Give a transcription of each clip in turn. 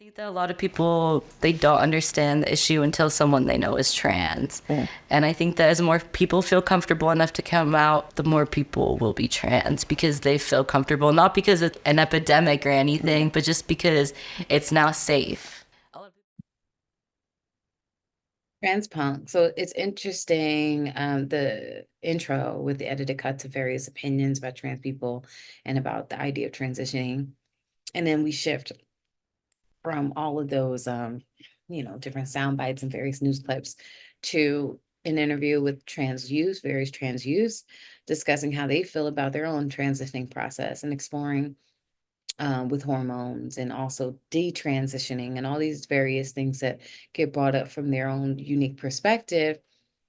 think that a lot of people, they don't understand the issue until someone they know is trans. And I think that as more people feel comfortable enough to come out, the more people will be trans because they feel comfortable, not because it's an epidemic or anything, but just because it's now safe. Trans punk. So it's interesting, the intro with the edited cuts of various opinions about trans people and about the idea of transitioning. And then we shift from all of those, different sound bites and various news clips to an interview with various trans youths, discussing how they feel about their own transitioning process and exploring with hormones and also detransitioning and all these various things that get brought up from their own unique perspective.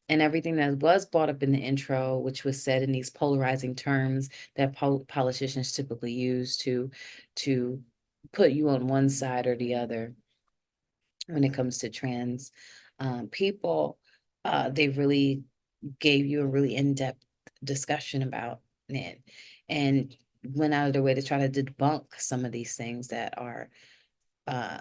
And everything that was brought up in the intro, which was said in these polarizing terms that politicians typically use to put you on one side or the other when it comes to trans people. They really gave you a really in-depth discussion about it and went out of their way to try to debunk some of these things that are uh,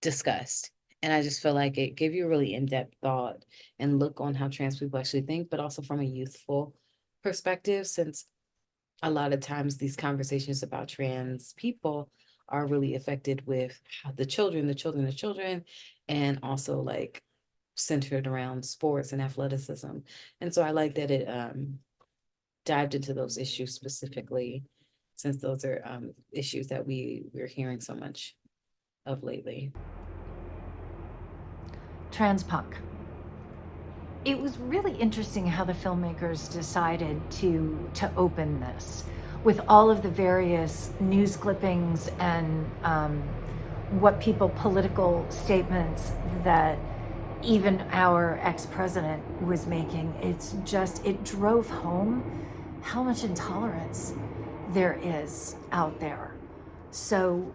discussed. And I just feel like it gave you a really in-depth thought and look on how trans people actually think, but also from a youthful perspective, since a lot of times these conversations about trans people are really affected with the children, and also like centered around sports and athleticism. And so I like that it dived into those issues specifically, since those are issues that we're hearing so much of lately. Trans punk. It was really interesting how the filmmakers decided to open this with all of the various news clippings and what people political statements that even our ex-president was making. It drove home how much intolerance there is out there. So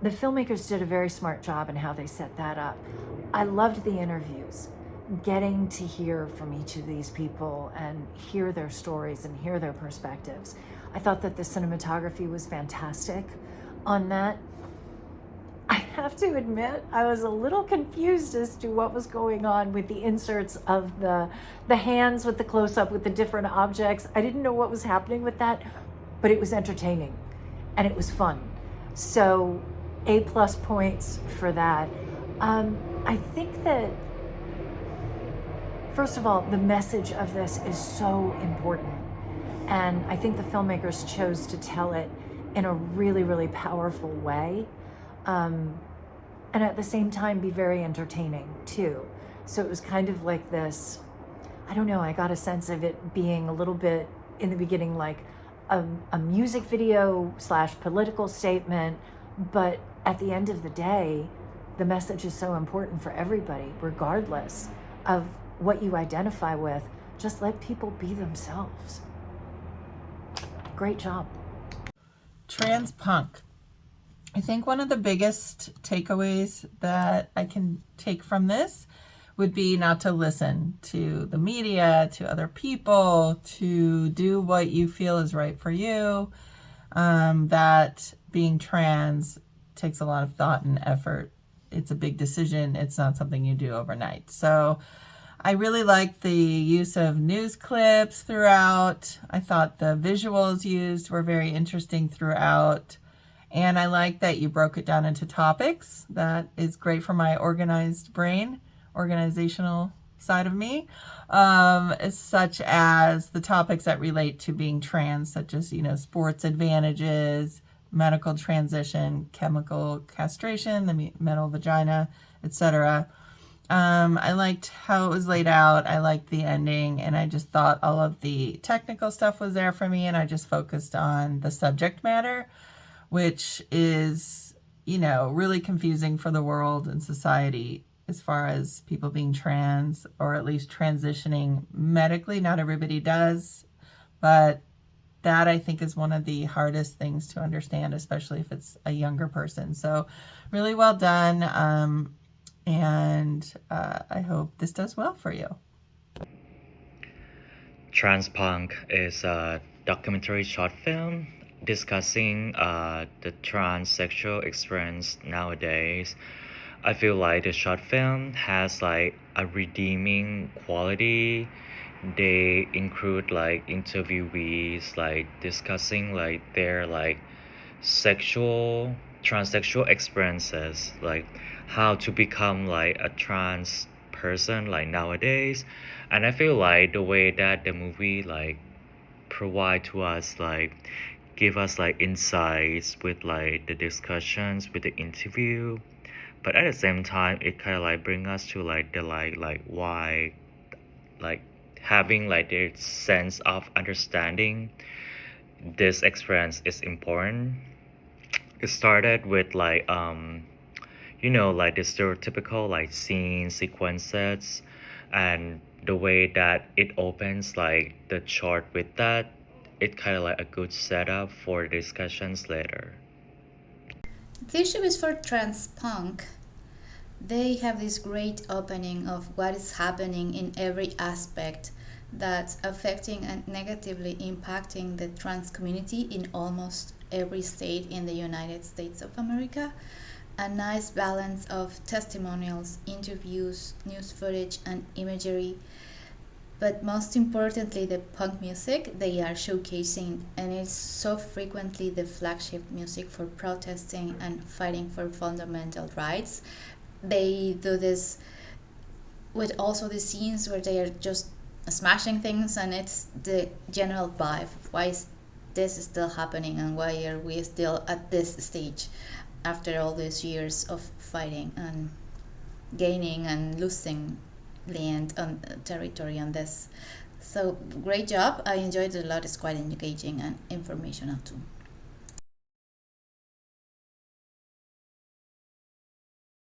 the filmmakers did a very smart job in how they set that up. I loved the interviews, getting to hear from each of these people and hear their stories and hear their perspectives. I thought that the cinematography was fantastic on that. I have to admit, I was a little confused as to what was going on with the inserts of the hands with the close-up with the different objects. I didn't know what was happening with that, but it was entertaining and it was fun. So A+ points for that. I think that, first of all, the message of this is so important. And I think the filmmakers chose to tell it in a really, really powerful way. And at the same time, be very entertaining too. So it was kind of like this, I don't know, I got a sense of it being a little bit in the beginning like a music video / political statement, but at the end of the day, the message is so important for everybody, regardless of what you identify with. Just let people be themselves. Great job. Trans punk. I think one of the biggest takeaways that I can take from this would be not to listen to the media, to other people, to do what you feel is right for you. That being trans takes a lot of thought and effort. It's a big decision. It's not something you do overnight. So I really liked the use of news clips throughout. I thought the visuals used were very interesting throughout. And I like that you broke it down into topics. That is great for my organized brain, organizational side of me, such as the topics that relate to being trans, such as, sports advantages, medical transition, chemical castration, the male vagina, etc. I liked how it was laid out. I liked the ending, and I just thought all of the technical stuff was there for me, and I just focused on the subject matter, which is, really confusing for the world and society as far as people being trans, or at least transitioning medically. Not everybody does, but that I think is one of the hardest things to understand, especially if it's a younger person. So really well done. And I hope this does well for you. Transpunk is a documentary short film discussing the transsexual experience nowadays, I feel like the short film has like a redeeming quality. They include like interviewees like discussing like their like sexual transsexual experiences, like how to become like a trans person like nowadays. And I feel like the way that the movie like provide to us like give us like insights with like the discussions with the interview, but at the same time it kind of like bring us to like the like why like having like their sense of understanding this experience is important. It started with like like the stereotypical like scene sequences, and the way that it opens like the chart with that, it kind of like a good setup for discussions later. This show is for trans punk. They have this great opening of what is happening in every aspect that's affecting and negatively impacting the trans community in almost every state in the United States of America. A nice balance of testimonials, interviews, news footage, and imagery. But most importantly, the punk music they are showcasing, and it's so frequently the flagship music for protesting and fighting for fundamental rights. They do this with also the scenes where they are just smashing things, and it's the general vibe of why is this still happening and why are we still at this stage after all these years of fighting and gaining and losing land and territory on this. So great job. I enjoyed it a lot. It's quite engaging and informational too.